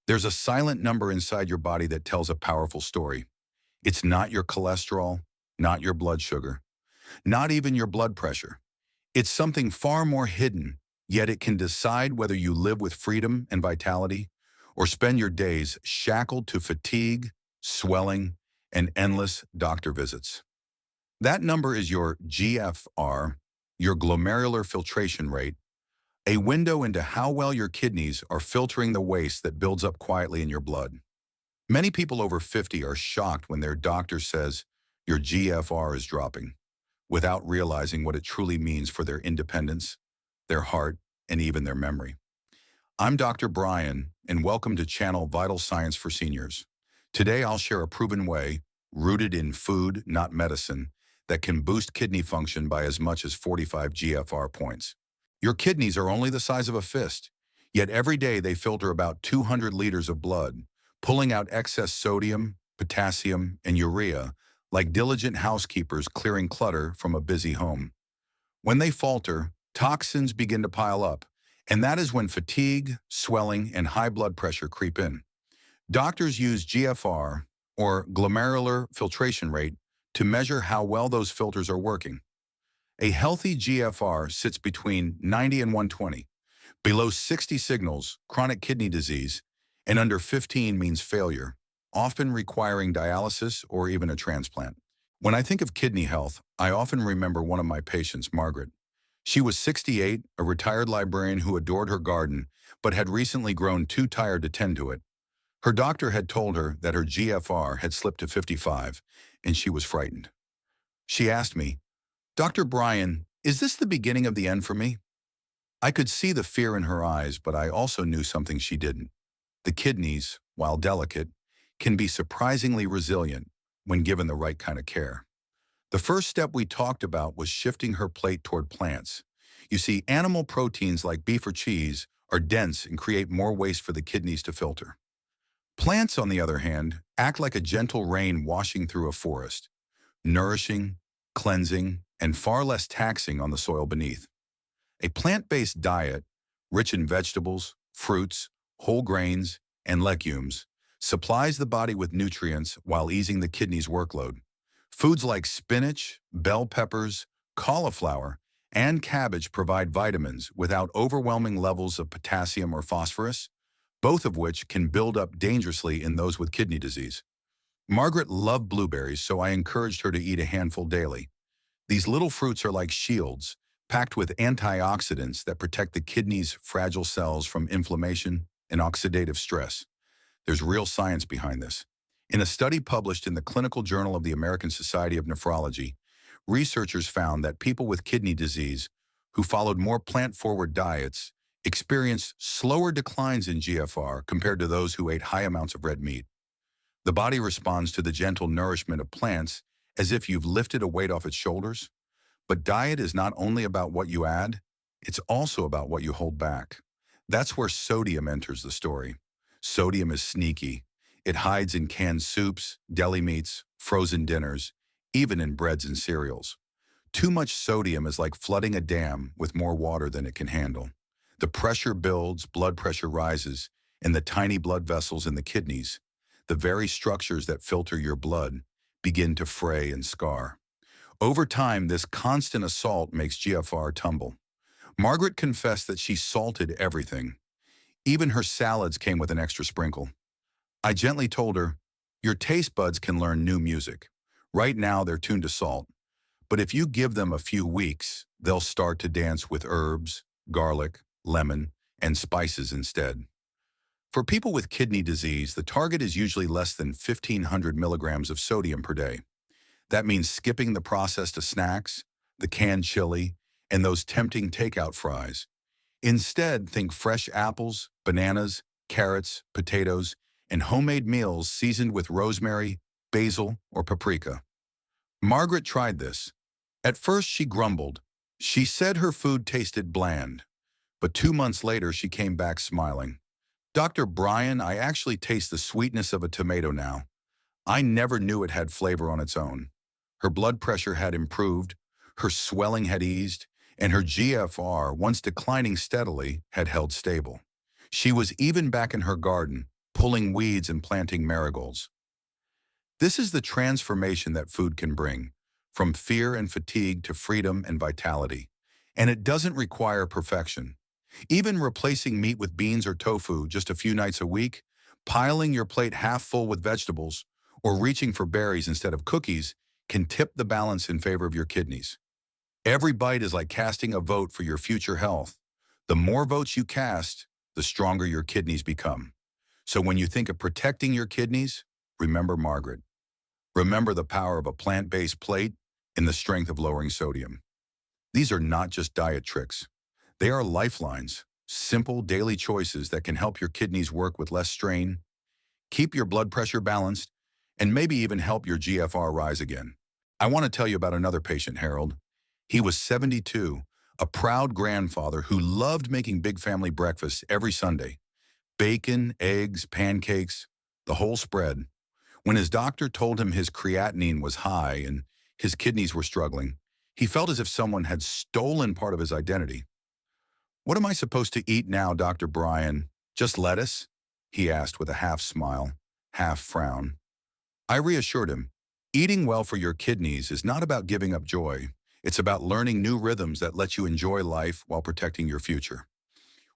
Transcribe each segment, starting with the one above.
There's a silent number inside your body that tells a powerful story. It's not your cholesterol, not your blood sugar, not even your blood pressure. It's something far more hidden, yet it can decide whether you live with freedom and vitality or spend your days shackled to fatigue, swelling, and endless doctor visits. That number is your GFR, your glomerular filtration rate, a window into how well your kidneys are filtering the waste that builds up quietly in your blood. Many people over 50 are shocked when their doctor says your GFR is dropping, without realizing what it truly means for their independence, their heart, and even their memory. I'm Dr. Brian, and welcome to Channel Vital Science for Seniors. Today I'll share a proven way, rooted in food, not medicine, that can boost kidney function by as much as 45 GFR points. Your kidneys are only the size of a fist, yet every day they filter about 200 liters of blood, pulling out excess sodium, potassium, and urea like diligent housekeepers clearing clutter from a busy home. When they falter, toxins begin to pile up, and that is when fatigue, swelling, and high blood pressure creep in. Doctors use GFR, or glomerular filtration rate, to measure how well those filters are working. A healthy GFR sits between 90 and 120. Below 60 signals chronic kidney disease, and under 15 means failure, often requiring dialysis or even a transplant. When I think of kidney health, I often remember one of my patients, Margaret. She was 68, a retired librarian who adored her garden, but had recently grown too tired to tend to it. Her doctor had told her that her GFR had slipped to 55, and she was frightened. She asked me, "Dr. Brian, is this the beginning of the end for me?" I could see the fear in her eyes, but I also knew something she didn't. The kidneys, while delicate, can be surprisingly resilient when given the right kind of care. The first step we talked about was shifting her plate toward plants. You see, animal proteins like beef or cheese are dense and create more waste for the kidneys to filter. Plants, on the other hand, act like a gentle rain washing through a forest, nourishing, cleansing, and far less taxing on the soil beneath. A plant-based diet, rich in vegetables, fruits, whole grains, and legumes, supplies the body with nutrients while easing the kidneys' workload. Foods like spinach, bell peppers, cauliflower, and cabbage provide vitamins without overwhelming levels of potassium or phosphorus, both of which can build up dangerously in those with kidney disease. Margaret loved blueberries, so I encouraged her to eat a handful daily. These little fruits are like shields, packed with antioxidants that protect the kidney's fragile cells from inflammation and oxidative stress. There's real science behind this. In a study published in the Clinical Journal of the American Society of Nephrology, researchers found that people with kidney disease who followed more plant-forward diets experienced slower declines in GFR compared to those who ate high amounts of red meat. The body responds to the gentle nourishment of plants as if you've lifted a weight off its shoulders. But diet is not only about what you add, it's also about what you hold back. That's where sodium enters the story. Sodium is sneaky. It hides in canned soups, deli meats, frozen dinners, even in breads and cereals. Too much sodium is like flooding a dam with more water than it can handle. The pressure builds, blood pressure rises, and the tiny blood vessels in the kidneys, the very structures that filter your blood, begin to fray and scar. Over time, this constant assault makes GFR tumble. Margaret confessed that she salted everything. Even her salads came with an extra sprinkle. I gently told her, "Your taste buds can learn new music. Right now, they're tuned to salt. But if you give them a few weeks, they'll start to dance with herbs, garlic, lemon, and spices instead." For people with kidney disease, the target is usually less than 1,500 milligrams of sodium per day. That means skipping the processed snacks, the canned chili, and those tempting takeout fries. Instead, think fresh apples, bananas, carrots, potatoes, and homemade meals seasoned with rosemary, basil, or paprika. Margaret tried this. At first, she grumbled. She said her food tasted bland. But 2 months later, she came back smiling. "Dr. Brian, I actually taste the sweetness of a tomato now. I never knew it had flavor on its own." Her blood pressure had improved, her swelling had eased, and her GFR, once declining steadily, had held stable. She was even back in her garden, pulling weeds and planting marigolds. This is the transformation that food can bring, from fear and fatigue to freedom and vitality. And it doesn't require perfection. Even replacing meat with beans or tofu just a few nights a week, piling your plate half full with vegetables, or reaching for berries instead of cookies can tip the balance in favor of your kidneys. Every bite is like casting a vote for your future health. The more votes you cast, the stronger your kidneys become. So when you think of protecting your kidneys, remember Margaret. Remember the power of a plant-based plate and the strength of lowering sodium. These are not just diet tricks. They are lifelines, simple daily choices that can help your kidneys work with less strain, keep your blood pressure balanced, and maybe even help your GFR rise again. I want to tell you about another patient, Harold. He was 72, a proud grandfather who loved making big family breakfasts every Sunday. Bacon, eggs, pancakes, the whole spread. When his doctor told him his creatinine was high and his kidneys were struggling, he felt as if someone had stolen part of his identity. "What am I supposed to eat now, Dr. Bryan? Just lettuce?" he asked with a half smile, half frown. I reassured him, eating well for your kidneys is not about giving up joy. It's about learning new rhythms that let you enjoy life while protecting your future.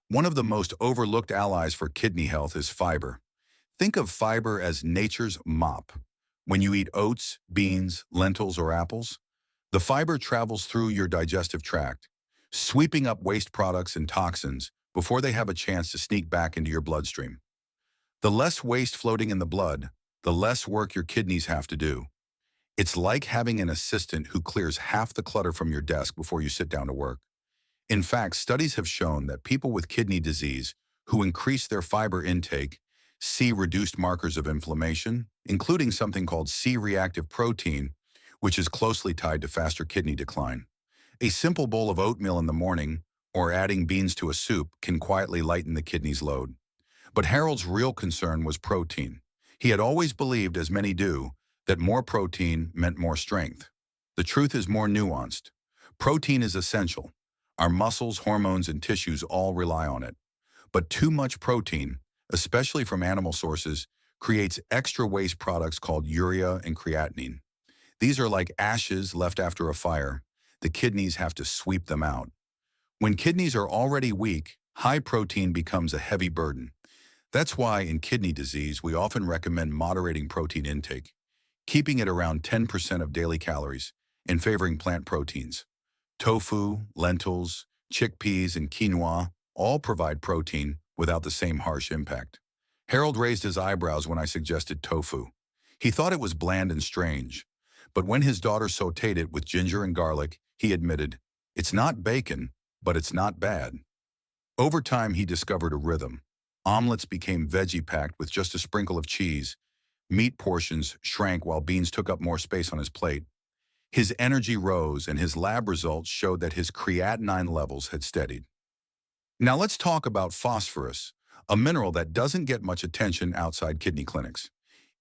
One of the most overlooked allies for kidney health is fiber. Think of fiber as nature's mop. When you eat oats, beans, lentils, or apples, the fiber travels through your digestive tract, sweeping up waste products and toxins before they have a chance to sneak back into your bloodstream. The less waste floating in the blood, the less work your kidneys have to do. It's like having an assistant who clears half the clutter from your desk before you sit down to work. In fact, studies have shown that people with kidney disease who increase their fiber intake see reduced markers of inflammation, including something called C-reactive protein, which is closely tied to faster kidney decline. A simple bowl of oatmeal in the morning or adding beans to a soup can quietly lighten the kidney's load. But Harold's real concern was protein. He had always believed, as many do, that more protein meant more strength. The truth is more nuanced. Protein is essential. Our muscles, hormones, and tissues all rely on it. But too much protein, especially from animal sources, creates extra waste products called urea and creatinine. These are like ashes left after a fire. The kidneys have to sweep them out. When kidneys are already weak, high protein becomes a heavy burden. That's why in kidney disease, we often recommend moderating protein intake, keeping it around 10% of daily calories, and favoring plant proteins. Tofu, lentils, chickpeas, and quinoa all provide protein without the same harsh impact. Harold raised his eyebrows when I suggested tofu. He thought it was bland and strange. But when his daughter sautéed it with ginger and garlic, he admitted, "It's not bacon, but it's not bad." Over time, he discovered a rhythm. Omelets became veggie-packed with just a sprinkle of cheese. Meat portions shrank while beans took up more space on his plate. His energy rose, and his lab results showed that his creatinine levels had steadied. Now let's talk about phosphorus, a mineral that doesn't get much attention outside kidney clinics.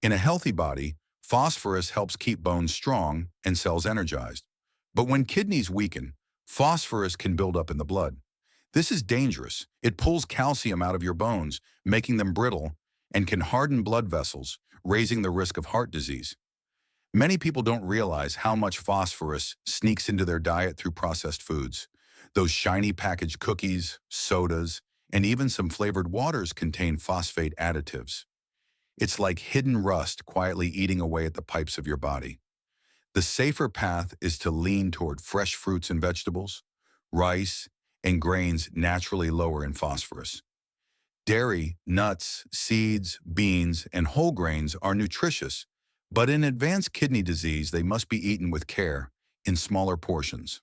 In a healthy body, phosphorus helps keep bones strong and cells energized. But when kidneys weaken, phosphorus can build up in the blood. This is dangerous. It pulls calcium out of your bones, making them brittle, and can harden blood vessels, raising the risk of heart disease. Many people don't realize how much phosphorus sneaks into their diet through processed foods. Those shiny packaged cookies, sodas, and even some flavored waters contain phosphate additives. It's like hidden rust quietly eating away at the pipes of your body. The safer path is to lean toward fresh fruits and vegetables, rice, and grains naturally lower in phosphorus. Dairy, nuts, seeds, beans, and whole grains are nutritious, but in advanced kidney disease, they must be eaten with care, in smaller portions.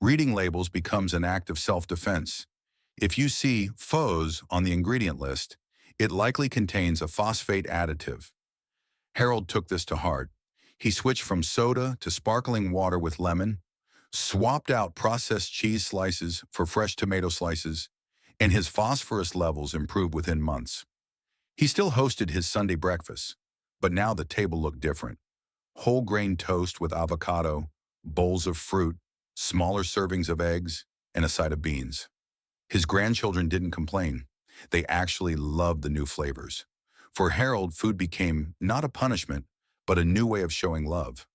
Reading labels becomes an act of self-defense. If you see "phos" on the ingredient list, it likely contains a phosphate additive. Harold took this to heart. He switched from soda to sparkling water with lemon, swapped out processed cheese slices for fresh tomato slices, and his phosphorus levels improved within months. He still hosted his Sunday breakfasts, but now the table looked different. Whole grain toast with avocado, bowls of fruit, smaller servings of eggs, and a side of beans. His grandchildren didn't complain. They actually loved the new flavors. For Harold, food became not a punishment, but a new way of showing love.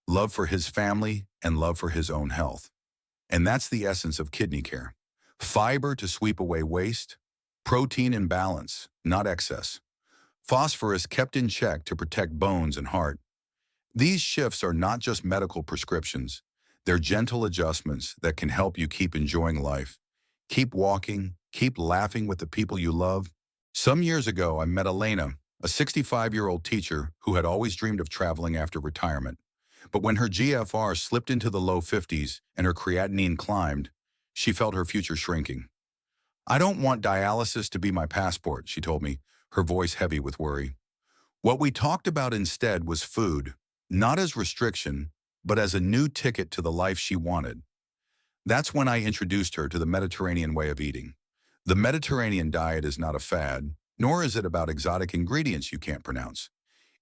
Love for his family and love for his own health. And that's the essence of kidney care. Fiber to sweep away waste, protein in balance, not excess. Phosphorus kept in check to protect bones and heart. These shifts are not just medical prescriptions. They're gentle adjustments that can help you keep enjoying life. Keep walking, keep laughing with the people you love. Some years ago, I met Elena, a 65-year-old teacher who had always dreamed of traveling after retirement. But when her GFR slipped into the low 50s and her creatinine climbed, she felt her future shrinking. "I don't want dialysis to be my passport," she told me, her voice heavy with worry. What we talked about instead was food, not as restriction, but as a new ticket to the life she wanted. That's when I introduced her to the Mediterranean way of eating. The Mediterranean diet is not a fad, nor is it about exotic ingredients you can't pronounce.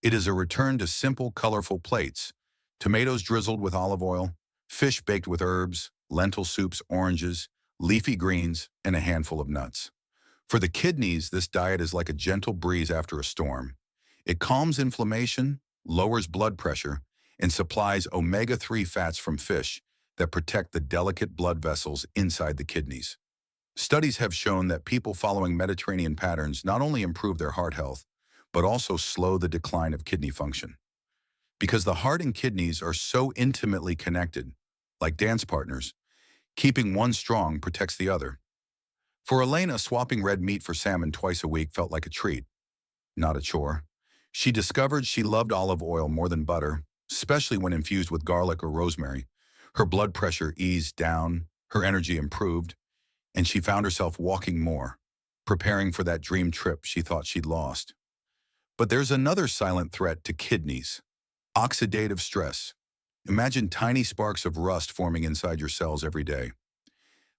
It is a return to simple, colorful plates: tomatoes drizzled with olive oil, fish baked with herbs, lentil soups, oranges, leafy greens, and a handful of nuts. For the kidneys, this diet is like a gentle breeze after a storm. It calms inflammation, lowers blood pressure, and supplies omega-3 fats from fish that protect the delicate blood vessels inside the kidneys. Studies have shown that people following Mediterranean patterns not only improve their heart health, but also slow the decline of kidney function. Because the heart and kidneys are so intimately connected, like dance partners, keeping one strong protects the other. For Elena, swapping red meat for salmon twice a week felt like a treat, not a chore. She discovered she loved olive oil more than butter, especially when infused with garlic or rosemary. Her blood pressure eased down, her energy improved, and she found herself walking more, preparing for that dream trip she thought she'd lost. But there's another silent threat to kidneys: oxidative stress. Imagine tiny sparks of rust forming inside your cells every day.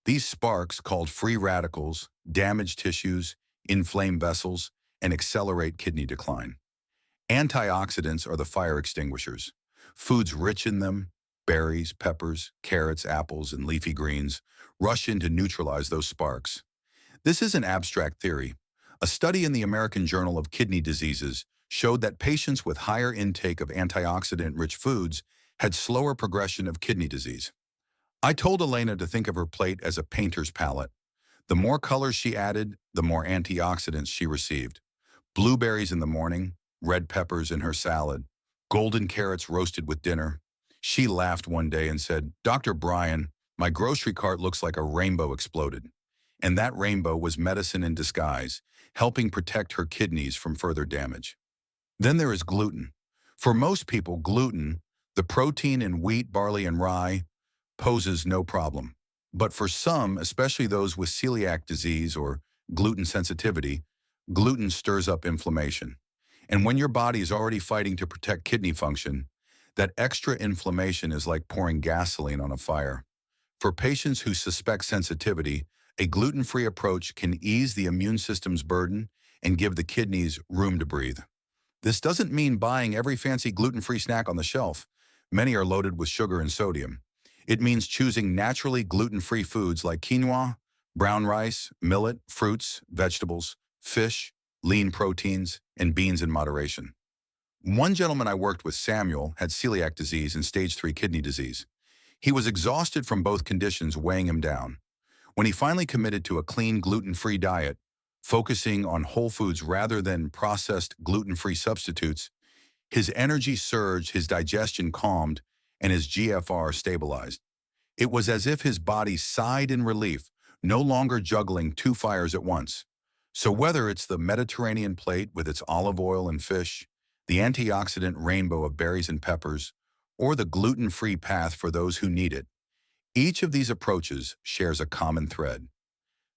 These sparks, called free radicals, damage tissues, inflame vessels, and accelerate kidney decline. Antioxidants are the fire extinguishers. Foods rich in them, berries, peppers, carrots, apples, and leafy greens, rush in to neutralize those sparks. This isn't abstract theory. A study in the American Journal of Kidney Diseases showed that patients with higher intake of antioxidant-rich foods had slower progression of kidney disease. I told Elena to think of her plate as a painter's palette. The more colors she added, the more antioxidants she received. Blueberries in the morning, red peppers in her salad, golden carrots roasted with dinner. She laughed one day and said, "Dr. Brian, my grocery cart looks like a rainbow exploded." And that rainbow was medicine in disguise, helping protect her kidneys from further damage. Then there is gluten. For most people, gluten, the protein in wheat, barley, and rye, poses no problem. But for some, especially those with celiac disease or gluten sensitivity, gluten stirs up inflammation. And when your body is already fighting to protect kidney function, that extra inflammation is like pouring gasoline on a fire. For patients who suspect sensitivity, a gluten-free approach can ease the immune system's burden and give the kidneys room to breathe. This doesn't mean buying every fancy gluten-free snack on the shelf. Many are loaded with sugar and sodium. It means choosing naturally gluten-free foods like quinoa, brown rice, millet, fruits, vegetables, fish, lean proteins, and beans in moderation. One gentleman I worked with, Samuel, had celiac disease and stage 3 kidney disease. He was exhausted from both conditions, weighing him down. When he finally committed to a clean, gluten-free diet, focusing on whole foods rather than processed gluten-free substitutes, his energy surged, his digestion calmed, and his GFR stabilized. It was as if his body sighed in relief, no longer juggling two fires at once. So whether it's the Mediterranean plate with its olive oil and fish, the antioxidant rainbow of berries and peppers, or the gluten-free path for those who need it, each of these approaches shares a common thread.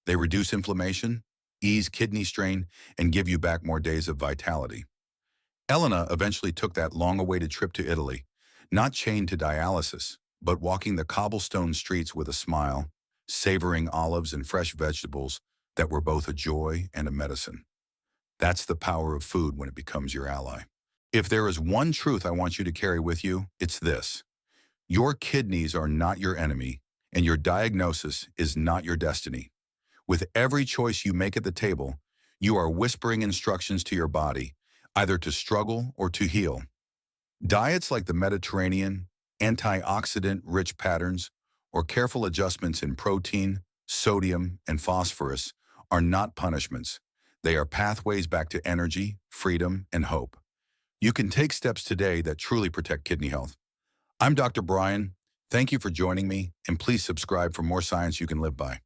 They reduce inflammation, ease kidney strain, and give you back more days of vitality. Elena eventually took that long-awaited trip to Italy, not chained to dialysis, but walking the cobblestone streets with a smile, savoring olives and fresh vegetables that were both a joy and a medicine. That's the power of food when it becomes your ally. If there is one truth I want you to carry with you, it's this: your kidneys are not your enemy, and your diagnosis is not your destiny. With every choice you make at the table, You are whispering instructions to your body, either to struggle or to heal. Diets like the Mediterranean, antioxidant-rich patterns, or careful adjustments in protein, sodium, and phosphorus are not punishments. They are pathways back to energy, freedom, and hope. You can take steps today that truly protect kidney health. I'm Dr. Brian. Thank you for joining me, and please subscribe for more science you can live by.